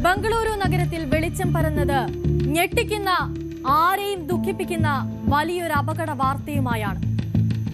ബംഗളൂരു നഗരത്തിൽ വെളിച്ചം പരന്നത് ഞെട്ടിക്കുന്ന, ആരെയും ദുഃഖിപ്പിക്കുന്ന വലിയൊരു അപകട വാർത്തയുമായാണ്.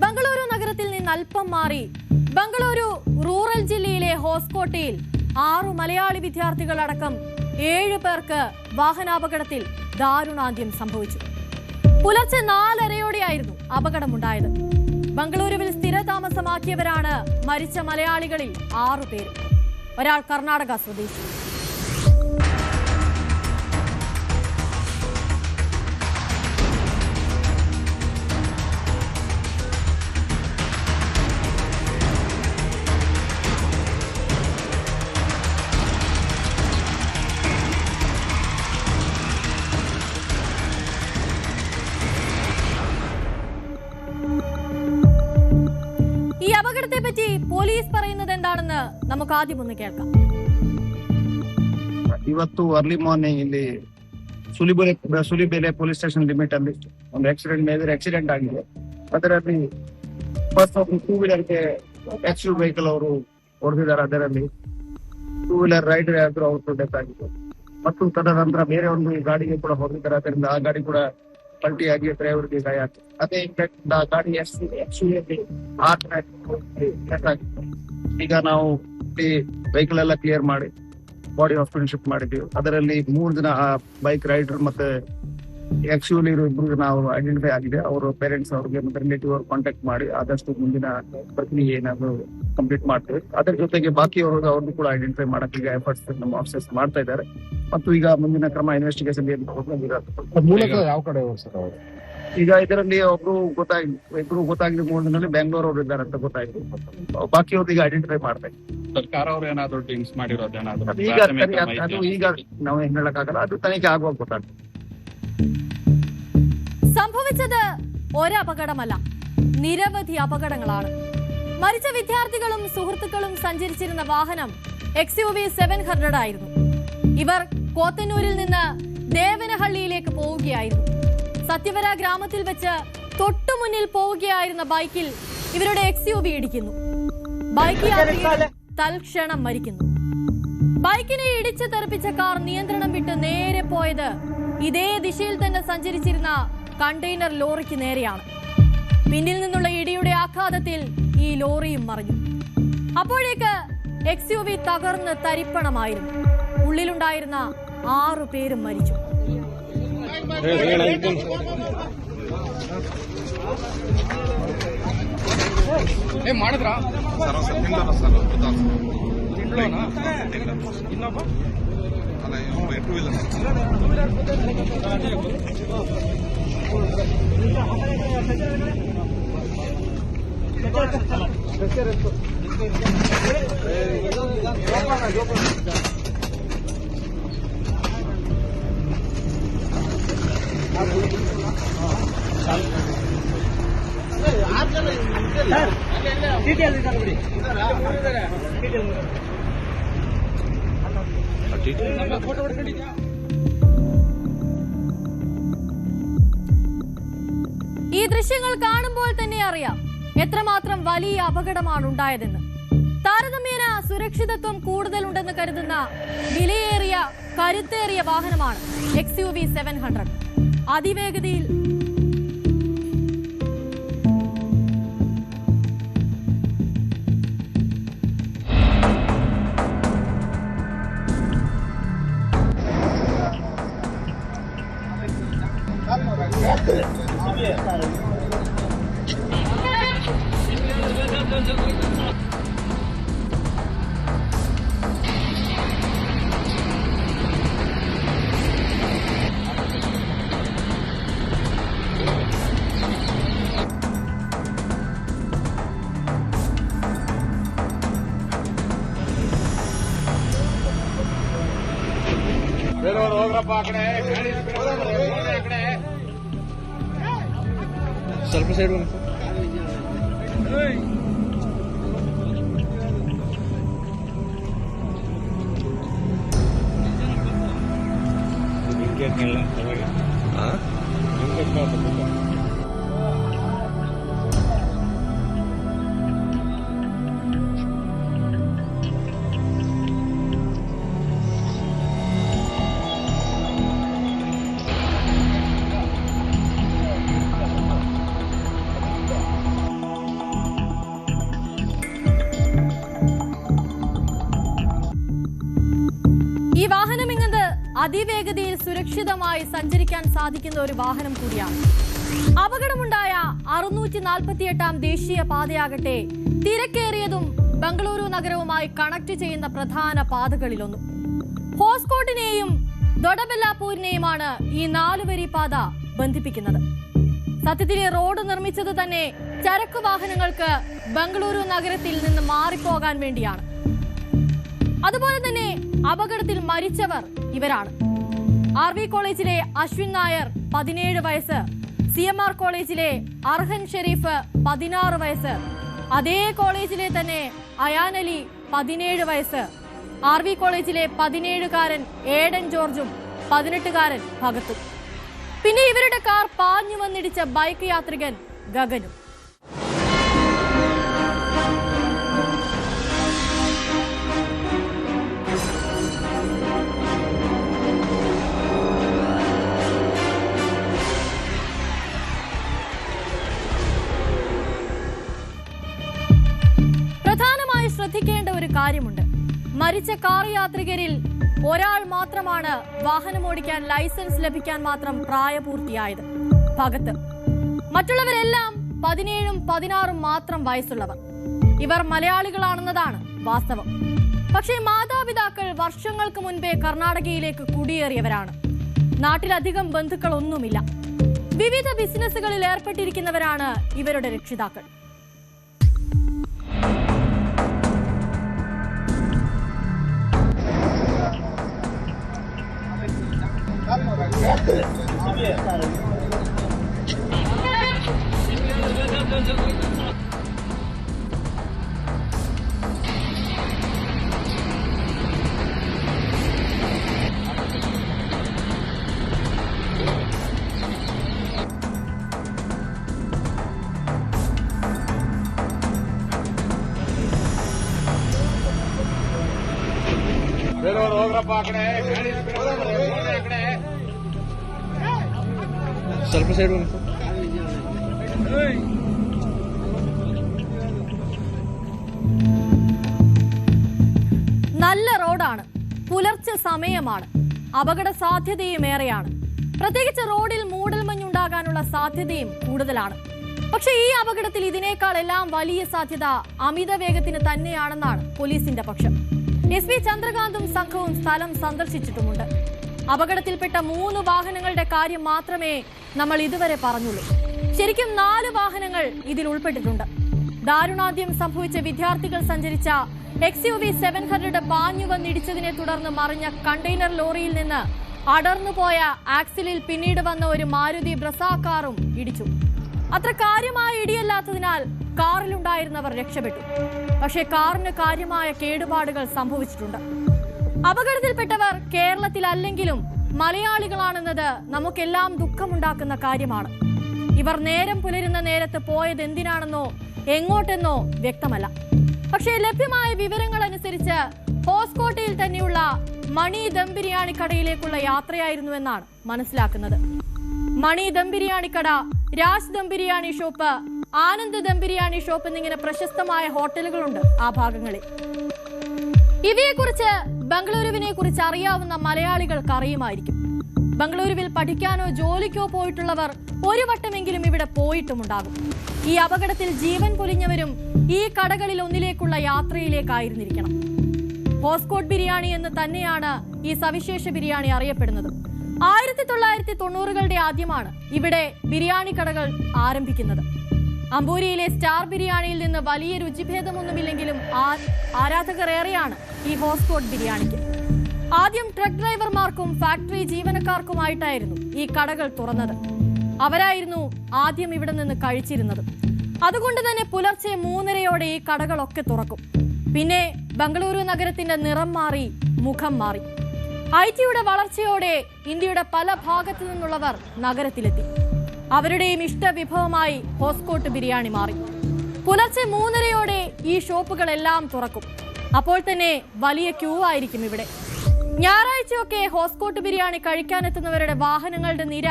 ബംഗളൂരു നഗരത്തിൽ നിന്ന് അല്പം മാറി ബംഗളൂരു റൂറൽ ജില്ലയിലെ ഹോസ്കോട്ടയിൽ 6 മലയാളി വിദ്യാർത്ഥികളടക്കം 7 പേർക്ക് വാഹനാപകടത്തിൽ ദാരുണാന്ത്യം സംഭവിച്ചു. പുലർച്ചെ 4:30യോടെയായിരുന്നു അപകടമുണ്ടായത്. ബംഗളൂരുവിൽ സ്ഥിരതാമസമാക്കിയവരാണ് മരിച്ച മലയാളികളിൽ 6 പേര്. ഒരാൾ കർണാടക സ്വദേശി. ഈ അപകടത്തെ പറ്റി പോലീസ് പറയുന്നത് എന്താണെന്ന് നമുക്ക് ആദ്യം ഒന്ന് കേൾക്കാം. ಇವತ್ತು ಅರ್ಲಿ ಮಾರ್ನಿಂಗ್ ಇಲ್ಲಿ ಸುಲಿಬೆಲೆ ಪೊಲೀಸ್ ಸ್ಟೇಷನ್ ಲಿಮಿಟ್ ಅಲ್ಲಿ ಒಂದು ಮೇಜರ್ ಆಕ್ಸಿಡೆಂಟ್ ಆಗಿದೆ. ಅದರಲ್ಲಿ ಫಸ್ಟ್ ಒಂದು 2 ವೀಲರ್ಗೆ ಎಕ್ಸ್ಯೂ ವೆಹಿಕಲ್ ಅವರು ಹೊಡೆದಿದ್ದಾರೆ. ಅದರಲ್ಲಿ 2 ವೀಲರ್ ರೈಡರ್ ಯಾರು ಅವರು ಡೆತ್ ಆಗಿದೆ. ಮತ್ತು ತದನಂತರ ಬೇರೆ ಒಂದು ಗಾಡಿಗೆ ಕೂಡ ಹೊಡೆದಿದ್ದಾರೆ. ಅದರಿಂದ ಆ ಗಾಡಿ ಕೂಡ ಪಲ್ಟಿಯಾಗಿ ಡ್ರೈವರ್ಗೆ ಗಾಯ ಆಗಿದೆ. ಅದೇ ಗಾಡಿ ಈಗ ನಾವು ವೆಹಿಕಲ್ ಎಲ್ಲ ಕ್ಲಿಯರ್ ಮಾಡಿ ಬಾಡಿ ಹಾಸ್ಪಿಟಲ್ ಶಿಫ್ಟ್ ಮಾಡಿದ್ದೀವಿ. ಅದರಲ್ಲಿ 3 ಜನ ಬೈಕ್ ರೈಡರ್ ಮತ್ತೆ ಎಕ್ಸ್ಯೂಲಿ ಇಬ್ಬರು ನಾವು ಐಡೆಂಟಿಫೈ ಆಗಿದೆ. ಅವರ ಪೇರೆಂಟ್ಸ್ ಅವ್ರಿಗೆ ಮತ್ತೆ ರಿಲೇಟಿವ್ ಅವ್ರು ಕಾಂಟ್ಯಾಕ್ಟ್ ಮಾಡಿ ಆದಷ್ಟು ಮುಂದಿನ ಪ್ರಕ್ರಿಯೆ ಏನಾದ್ರು ಕಂಪ್ಲೀಟ್ ಮಾಡ್ತೀವಿ. ಅದರ ಜೊತೆಗೆ ಬಾಕಿ ಅವ್ರದ್ದು ಕೂಡ ಐಡೆಂಟಿಫೈ ಮಾಡಕ್ಕೆ ಈಗ ಎಫರ್ಟ್ಸ್ ನಮ್ಮ ಆಫೀಸರ್ಸ್ ಮಾಡ್ತಾ ಇದ್ದಾರೆ. ಮತ್ತು ಈಗ ಮುಂದಿನ ಕ್ರಮ ಇನ್ವೆಸ್ಟಿಗೇಷನ್ ಯಾವ ಕಡೆ ಈಗ ಇದರಲ್ಲಿ ಇಬ್ರು ಗೊತ್ತಾಗಿದೆ. 3 ದಿನದಲ್ಲಿ ಬೆಂಗಳೂರು ಅವರು ಇದ್ದಾರೆ ಅಂತ ಗೊತ್ತಾಯ್ತು. ಬಾಕಿ ಅವ್ರದ್ದು ಈಗ ಐಡೆಂಟಿಫೈ ಮಾಡ್ತಾ ಇದ್ದೀವಿ. ಸರ್ಕಾರ ಅವರು ಏನಾದ್ರು ಡ್ರಿಂಕ್ಸ್ ಮಾಡಿರೋದೇನಾದ್ರು ಅದು ಈಗ ನಾವು ಏನ್ ಹೇಳಕ್ಕಾಗಲ್ಲ. ಅದು ತನಿಖೆ ಆಗುವಾಗ ಗೊತ್ತಾಗ್ತದೆ. സംഭവിച്ചത് ഒരപകടമല്ല, നിരവധി അപകടങ്ങളാണ്. മരിച്ച വിദ്യാർത്ഥികളും സുഹൃത്തുക്കളും സഞ്ചരിച്ചിരുന്ന വാഹനം XUV 700 ആയിരുന്നു. ഇവർ കോത്തന്നൂരിൽ നിന്ന് ദേവനഹള്ളിയിലേക്ക് പോവുകയായിരുന്നു. സത്യവര ഗ്രാമത്തിൽ വെച്ച് തൊട്ടുമുന്നിൽ പോവുകയായിരുന്ന ബൈക്കിൽ ഇവരുടെ XUV ഇടിക്കുന്നു. ബൈക്ക് യാത്രികർ തൽക്ഷണം മരിക്കുന്നു. ബൈക്കിനെ ഇടിച്ചു തെറിപ്പിച്ച കാർ നിയന്ത്രണം വിട്ട് നേരെ പോയത് ഇതേ ദിശയിൽ തന്നെ സഞ്ചരിച്ചിരുന്ന കണ്ടെയ്നർ ലോറിക്ക് നേരെയാണ്. പിന്നിൽ നിന്നുള്ള ഇടിയുടെ ആഘാതത്തിൽ ഈ ലോറിയും മറിഞ്ഞു. അപ്പോഴേക്ക് XUV തകർന്ന് തരിപ്പണമായിരുന്നു. ഉള്ളിലുണ്ടായിരുന്ന 6 പേരും മരിച്ചു. ഈ ദൃശ്യങ്ങൾ കാണുമ്പോൾ തന്നെ അറിയാം എത്രമാത്രം വലിയ അപകടമാണ് ഉണ്ടായതെന്ന്. താരതമ്യേന സുരക്ഷിതത്വം കൂടുതലുണ്ടെന്ന് കരുതുന്ന വിലയേറിയ കരുത്തേറിയ വാഹനമാണ് XUV 700. അതിവേഗതയിൽ ಸ್ವಲ್ಪ ಸೈಡ್ അതിവേഗതയിൽ സുരക്ഷിതമായി സഞ്ചരിക്കാൻ സാധിക്കുന്ന ഒരു വാഹനം കൂടിയാണ്. അപകടമുണ്ടായ 648 ദേശീയ പാതയാകട്ടെ തിരക്കേറിയതും ബംഗളൂരു നഗരവുമായി കണക്ട് ചെയ്യുന്ന പ്രധാന പാതകളിലൊന്നും. ഹോസ്കോട്ടിനെയും ദൊഡബെല്ലാപൂരിനെയുമാണ് ഈ 4 വരി പാത ബന്ധിപ്പിക്കുന്നത്. സത്യത്തിൽ റോഡ് നിർമ്മിച്ചത് തന്നെ ചരക്കു വാഹനങ്ങൾക്ക് ബംഗളൂരു നഗരത്തിൽ നിന്ന് മാറിപ്പോകാൻ വേണ്ടിയാണ്. അതുപോലെ തന്നെ അപകടത്തിൽ മരിച്ചവർ ഇവരാണ്. RV കോളേജിലെ അശ്വിൻ നായർ 17 വയസ്സ്, CMR കോളേജിലെ അർഹൻ ഷെരീഫ് 16 വയസ്സ്, അതേ കോളേജിലെ തന്നെ അയാൻ അലി 17 വയസ്സ്, RV കോളേജിലെ 17-കാരൻ ഏഡൻ ജോർജും 18-കാരൻ ഭഗത്തും, പിന്നെ ഇവരുടെ കാർ പാഞ്ഞു വന്നിടിച്ച ബൈക്ക് യാത്രികൻ ഗഗനും. പ്രധാനമായി ശ്രദ്ധിക്കേണ്ട ഒരു കാര്യമുണ്ട്. മരിച്ച കാർ യാത്രികരിൽ ഒരാൾ മാത്രമാണ് വാഹനമോടിക്കാൻ ലൈസൻസ് ലഭിക്കാൻ മാത്രം പ്രായപൂർത്തിയായത്, ഭഗത്ത്. മറ്റുള്ളവരെല്ലാം 17ഉം 16ഉം മാത്രം വയസ്സുള്ളവർ. ഇവർ മലയാളികളാണെന്നതാണ് വാസ്തവം. പക്ഷേ മാതാപിതാക്കൾ വർഷങ്ങൾക്ക് മുൻപേ കർണാടകയിലേക്ക് കുടിയേറിയവരാണ്. നാട്ടിലധികം ബന്ധുക്കളൊന്നുമില്ല. വിവിധ ബിസിനസ്സുകളിൽ ഏർപ്പെട്ടിരിക്കുന്നവരാണ് ഇവരുടെ രക്ഷിതാക്കൾ. ಸ್ವಲ್ಪ ಸೈಡ್ നല്ല റോഡാണ്, പുലർച്ചെ സമയമാണ്, അപകട സാധ്യതയും ഏറെയാണ്. പ്രത്യേകിച്ച് റോഡിൽ മൂടൽമഞ്ഞുണ്ടാകാനുള്ള സാധ്യതയും കൂടുതലാണ്. പക്ഷേ ഈ അപകടത്തിൽ ഇതിനേക്കാൾ എല്ലാം വലിയ സാധ്യത അമിത വേഗത്തിന് തന്നെയാണെന്നാണ് പോലീസിന്റെ പക്ഷം. SP ചന്ദ്രകാന്തും സംഘവും സ്ഥലം സന്ദർശിച്ചിട്ടുമുണ്ട്. അപകടത്തിൽപ്പെട്ട 3 വാഹനങ്ങളുടെ കാര്യം മാത്രമേ നമ്മൾ ഇതുവരെ പറഞ്ഞുള്ളൂ. ശരിക്കും 4 വാഹനങ്ങൾ ഇതിൽ ഉൾപ്പെട്ടിട്ടുണ്ട്. ദാരുണാന്ത്യം സംഭവിച്ച വിദ്യാർത്ഥികൾ സഞ്ചരിച്ച XUV 700 പാഞ്ഞു വന്നിടിച്ചതിനെ തുടർന്ന് മറിഞ്ഞ കണ്ടെയ്നർ ലോറിയിൽ നിന്ന് അടർന്നുപോയ ആക്സിലിൽ പിന്നീട് വന്ന ഒരു മാരുതി ബ്രസ കാറും ഇടിച്ചു. അത്ര കാര്യമായ ഇടിയല്ലാത്തതിനാൽ കാറിലുണ്ടായിരുന്നവർ രക്ഷപ്പെട്ടു. പക്ഷേ കാറിന് കാര്യമായ കേടുപാടുകൾ സംഭവിച്ചിട്ടുണ്ട്. അപകടത്തിൽപ്പെട്ടവർ കേരളത്തിലല്ലെങ്കിലും മലയാളികളാണെന്നത് നമുക്കെല്ലാം ദുഃഖമുണ്ടാക്കുന്ന കാര്യമാണ്. ഇവർ നേരം പുലരുന്ന നേരത്ത് പോയത് എന്തിനാണെന്നോ എങ്ങോട്ടെന്നോ വ്യക്തമല്ല. പക്ഷേ ലഭ്യമായ വിവരങ്ങൾ അനുസരിച്ച് ഹോസ്കോട്ടയിൽ തന്നെയുള്ള മണി ദം ബിരിയാണി കടയിലേക്കുള്ള യാത്രയായിരുന്നുവെന്നാണ് മനസ്സിലാക്കുന്നത്. മണി ദം ബിരിയാണി കട, രാജ് ദം ബിരിയാണി ഷോപ്പ്, ആനന്ദ് ദം ബിരിയാണി ഷോപ്പ് എന്നിങ്ങനെ പ്രശസ്തമായ ഹോട്ടലുകളുണ്ട് ആ ഭാഗങ്ങളിൽ. ഇവയെക്കുറിച്ച് ബംഗളൂരുവിനെ കുറിച്ച് അറിയാവുന്ന മലയാളികൾക്ക് അറിയുമായിരിക്കും. ബംഗളൂരുവിൽ പഠിക്കാനോ ജോലിക്കോ പോയിട്ടുള്ളവർ ഒരു വട്ടമെങ്കിലും ഇവിടെ പോയിട്ടുമുണ്ടാകും. ഈ അപകടത്തിൽ ജീവൻ പൊലിഞ്ഞവരും ഈ കടകളിൽ ഒന്നിലേക്കുള്ള യാത്രയിലേക്കായിരുന്നിരിക്കണം. ഹോസ്കോട്ട് ബിരിയാണി എന്ന് തന്നെയാണ് ഈ സവിശേഷ ബിരിയാണി അറിയപ്പെടുന്നത്. 1990കളുടെ ആദ്യമാണ് ഇവിടെ ബിരിയാണി കടകൾ ആരംഭിക്കുന്നത്. അമ്പൂരിയിലെ സ്റ്റാർ ബിരിയാണിയിൽ നിന്ന് വലിയ രുചിഭേദമൊന്നുമില്ലെങ്കിലും ആരാധകർ ഏറെയാണ് ഈ ഹോസ്കോട്ട് ബിരിയാണിക്ക്. ആദ്യം ട്രക്ക് ഡ്രൈവർമാർക്കും ഫാക്ടറി ജീവനക്കാർക്കുമായിട്ടായിരുന്നു ഈ കടകൾ തുറന്നത്. അവരായിരുന്നു ആദ്യം ഇവിടെ നിന്ന് കഴിച്ചിരുന്നത്. അതുകൊണ്ട് തന്നെ പുലർച്ചെ 3:30 ഈ കടകളൊക്കെ തുറക്കും. പിന്നെ ബംഗളൂരു നഗരത്തിന്റെ നിറം മാറി, മുഖം മാറി. IT-യുടെ വളർച്ചയോടെ ഇന്ത്യയുടെ പല ഭാഗത്തു നിന്നുള്ളവർ നഗരത്തിലെത്തി. അവരുടെയും ഇഷ്ടവിഭവമായി ഹോസ്കോട്ട് ബിരിയാണി മാറി. പുലർച്ചെ 3:30 ഈ ഷോപ്പുകളെല്ലാം തുറക്കും. അപ്പോൾ തന്നെ വലിയ ക്യൂ ആയിരിക്കും ഇവിടെ. ഞായറാഴ്ചയൊക്കെ ഹോസ്കോട്ട് ബിരിയാണി കഴിക്കാനെത്തുന്നവരുടെ വാഹനങ്ങളുടെ നിര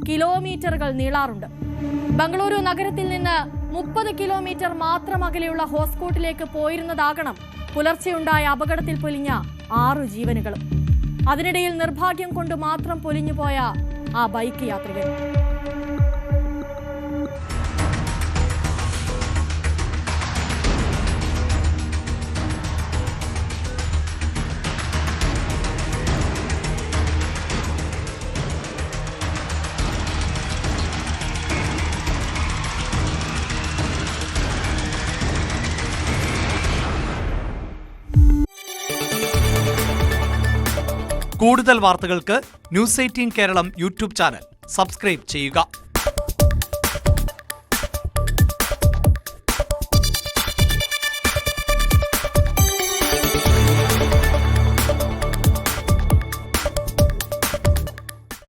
കിലോമീറ്ററുകൾ നീളാറുണ്ട്. ബംഗളൂരു നഗരത്തിൽ നിന്ന് 30 കിലോമീറ്റർ മാത്രം അകലെയുള്ള ഹോസ്കോട്ടിലേക്ക് പോയിരുന്നതാകണം പുലർച്ചെയുണ്ടായ അപകടത്തിൽ പൊലിഞ്ഞ 6 ജീവനുകളും. അതിനിടയിൽ നിർഭാഗ്യം കൊണ്ട് മാത്രം പൊലിഞ്ഞുപോയ ആ ബൈക്ക് യാത്രികൻ. കൂടുതൽ വാർത്തകൾക്ക് news 18 Keralam YouTube channel subscribe ചെയ്യുക.